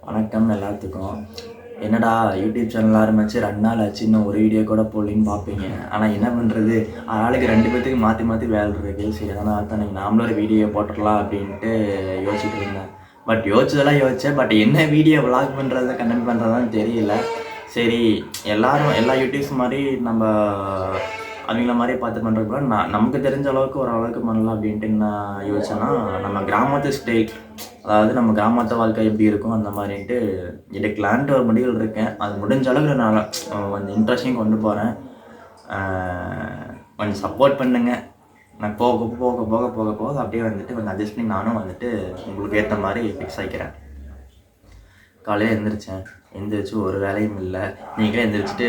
வணக்கம் எல்லாத்துக்கும். என்னடா யூடியூப் சேனல் ஆரம்பிச்சு 2 நாள் ஆச்சு, இன்னும் ஒரு வீடியோ கூட போடலன்னு பார்ப்பீங்க. ஆனால் என்ன பண்ணுறது, ஆளுக்கு 2 பேத்துக்கு மாற்றி மாற்றி வேலை இருக்குது. சரி, அதனால் தான் நாமளும் ஒரு வீடியோ போட்டுடலாம் அப்படின்ட்டு யோசிச்சுட்டு இருந்தேன். பட் யோசிச்சதெல்லாம் யோசித்தேன். பட் என்ன வீடியோ விளாக் பண்ணுறது, கண்டென்ட் பண்ணுறதுன்னு தெரியல. சரி, எல்லா யூடியூப்ஸ் மாதிரி நம்ம அவங்கள மாதிரி பார்த்து பண்ணுறதுக்குள்ள நமக்கு தெரிஞ்ச அளவுக்கு ஓரளவுக்கு பண்ணலாம் அப்படின்ட்டு நான் யோசிச்சேன்னா, நம்ம கிராமத்து ஸ்டைல், அதாவது நம்ம கிராமத்து வாழ்க்கை எப்படி இருக்கும் அந்த மாதிரின்ட்டு எடுக்கலான்ட்டு ஒரு முடிவில் இருக்கேன். அது முடிஞ்ச அளவுக்கு நான் கொஞ்சம் இன்ட்ரெஸ்டிங் கொண்டு போகிறேன். கொஞ்சம் சப்போர்ட் பண்ணுங்க. நான் போக போக போக போக போக அப்படியே வந்துட்டு கொஞ்சம் அட்ஜஸ்ட் பண்ணி நானும் வந்துட்டு உங்களுக்கு ஏற்ற மாதிரி ஃபிக்ஸ் ஆகிக்கிறேன். காலையில் எந்திரிச்சு ஒரு வேலையும் இல்லை. நீங்களே எந்திரிச்சிட்டு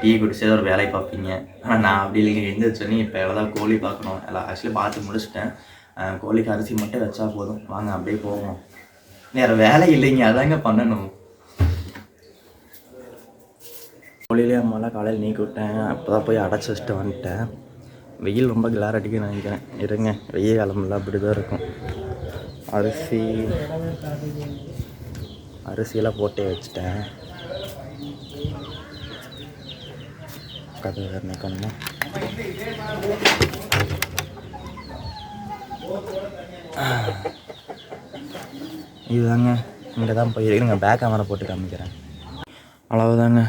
டீ குடிச்சு ஒரு வேலையை பார்ப்பீங்க. ஆனால் நான் அப்படி இல்லைங்க. எந்திரிச்சோன்னே இப்போ எவ்வளோதான் கோழி பார்க்கணும். எல்லாம் ஆக்சுவலி பார்த்து முடிச்சிட்டேன். கோழிக்கு அரிசி மட்டும் வச்சா போதும். வாங்க அப்படியே போவோம். வேறு வேலை இல்லைங்க, அதாங்க பண்ணணும். கோழிலே அம்மாலாம் காலையில் நீக்கி விட்டேன். அப்போ தான் போய் அடைச்சி வச்சுட்டு வந்துட்டேன். வெயில் ரொம்ப கிளார் அடிக்க நினைக்கிறேன். இருங்க, வெயில் காலமெல்லாம் அப்படி தான் இருக்கும். அரிசியெல்லாம் போட்டே வச்சுட்டேன். கதை வேறு நிற்கணுமா? இதுதாங்க, இங்கே தான் போயிருங்க. பேக் கேமரா போட்டு காமிக்கிறேன். அவ்வளவுதாங்க,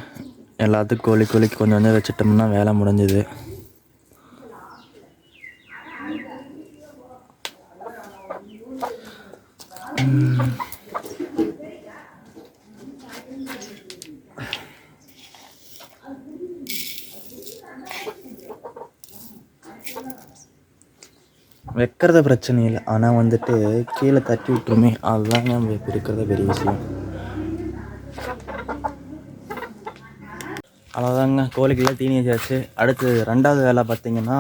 எல்லாத்துக்கும் கோழிக்கு கொஞ்சம் கொஞ்சம் வச்சுட்டோம்னா வேலை முடிஞ்சுது. வைக்கிறத பிரச்சனை இல்லை, ஆனால் வந்துட்டு கீழே தட்டி விட்டுருமே, அதுதாங்க நம்ம இருக்கிறத பெரிய விஷயம். அவ்வளோதாங்க, கோழிக்கெல்லாம் தீனி வச்சாச்சு. அடுத்து 2வது வேலை பார்த்திங்கன்னா,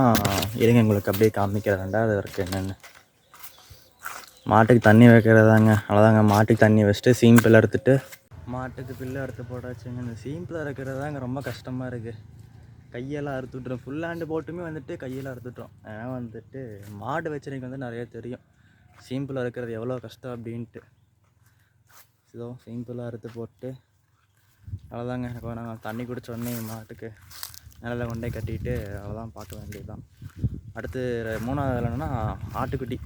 இருங்க உங்களுக்கு அப்படியே காமிக்கிறேன் 2வது ஒர்க்கு என்னென்னு. மாட்டுக்கு தண்ணி வைக்கிறதாங்க. அவ்வளோதாங்க, மாட்டுக்கு தண்ணி வச்சுட்டு சீம்பில் அறுத்துட்டு மாட்டுக்கு பில்லு அறுத்து போட்டாச்சுங்க. இந்த சீம்பில் அறுக்கிறது தாங்க ரொம்ப கஷ்டமாக இருக்குது. கையெல்லாம் அறுத்து விட்டுரும். ஃபுல் ஹேண்டு போட்டுமே வந்துட்டு கையெல்லாம் அறுத்துட்டோம். ஏன்னா வந்துட்டு மாடு வச்சுருக்கு வந்து நிறைய தெரியும் சிம்பிளாக இருக்கிறது எவ்வளோ கஷ்டம் அப்படின்ட்டு. ஸோ சிம்பிளாக அறுத்து போட்டு அவ்வளோதாங்க. இப்போ நாங்கள் தண்ணி குடித்த உடனே மாட்டுக்கு நிழலில் கொண்டே கட்டிட்டு அவ்வளோதான் பார்க்க வேண்டியது தான். அடுத்து 3வது வேலைன்னா ஆட்டுக்குட்டி.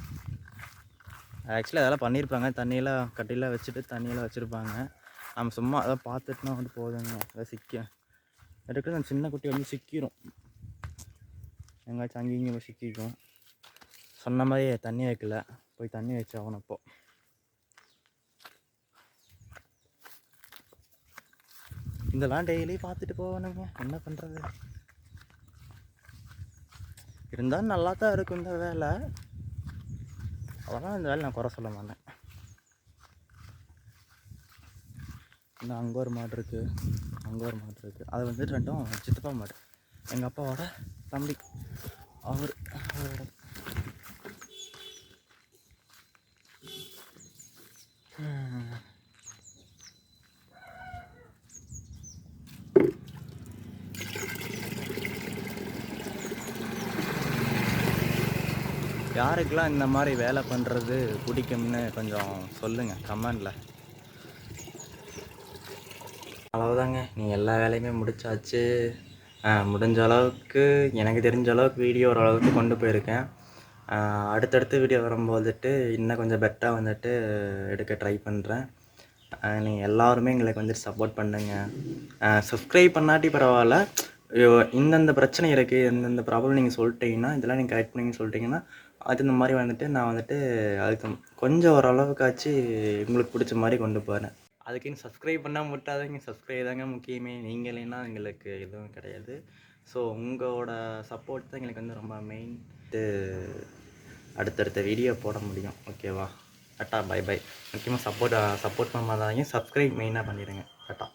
ஆக்சுவலி அதெல்லாம் பண்ணியிருப்பாங்க. தண்ணியெல்லாம் கட்டிலாம் வச்சுட்டு தண்ணியெல்லாம் வச்சுருப்பாங்க. நம்ம சும்மா அதை பார்த்துட்டுனா வந்து போதுங்க. அதை எடுக்கிறது அந்த சின்ன குட்டி வந்து சிக்கிரும். எங்காச்சும் அங்கேயும் இங்கே போய் சிக்கிக்கும். சொன்ன மாதிரி தண்ணி வைக்கல, போய் தண்ணி வச்சு ஆகணும். இதெல்லாம் டெய்லி பார்த்துட்டு போகணுங்க, என்ன பண்ணுறது. இருந்தாலும் நல்லா தான் இருக்கும் இந்த வேலை. அதெல்லாம் இந்த வேலை நான் குறை சொல்ல மாட்டேன். இன்னும் அங்கே ஒரு மாடு இருக்குது. அது வந்துட்டு 2ம் சித்தப்பா மாடு. எங்கள் அப்பாவோட தம்பி அவரோட. யாருக்கெல்லாம் இந்த மாதிரி வேலை பண்ணுறது பிடிக்கும்னு கொஞ்சம் சொல்லுங்கள் கமெண்டில். அவ்வளோதாங்க, நீங்கள் எல்லா வேலையுமே முடிச்சாச்சு. முடிஞ்ச அளவுக்கு எனக்கு தெரிஞ்ச அளவுக்கு வீடியோ ஓரளவுக்கு கொண்டு போயிருக்கேன். அடுத்தடுத்த வீடியோ வரும்போதுட்டு இன்னும் கொஞ்சம் பெட்டராக வந்துட்டு எடுக்க ட்ரை பண்ணுறேன். நீங்கள் எல்லாருமே எங்களுக்கு வந்துட்டு சப்போர்ட் பண்ணுங்கள். சப்ஸ்கிரைப் பண்ணாட்டி பரவாயில்ல, இந்தந்த பிரச்சனை இருக்குது, இந்தந்த ப்ராப்ளம் நீங்கள் சொல்லிட்டீங்கன்னா, இதெல்லாம் நீங்கள் கரெக்ட் பண்ணிங்கன்னு சொல்லிட்டீங்கன்னா, அது இந்த மாதிரி வந்துட்டு நான் வந்துட்டு அதுக்கு கொஞ்சம் ஓரளவுக்காச்சு உங்களுக்கு பிடிச்ச மாதிரி கொண்டு போகிறேன். அதுக்குன்னு சப்ஸ்கிரைப் பண்ணால் முட்டாதீங்க. சப்ஸ்கிரைப் தாங்க முக்கியமே. நீங்கள் இல்லைன்னா எங்களுக்கு எதுவும் கிடையாது. ஸோ உங்களோட சப்போர்ட் தான் எங்களுக்கு வந்து ரொம்ப மெயின். அடுத்தடுத்த வீடியோ போட முடியும். ஓகேவா? Tata, bye bye. முக்கியமாக சப்போர்ட் பண்ணாதாங்க. சப்ஸ்கிரைப் மெயினாக பண்ணிடுங்க. டாட்டா.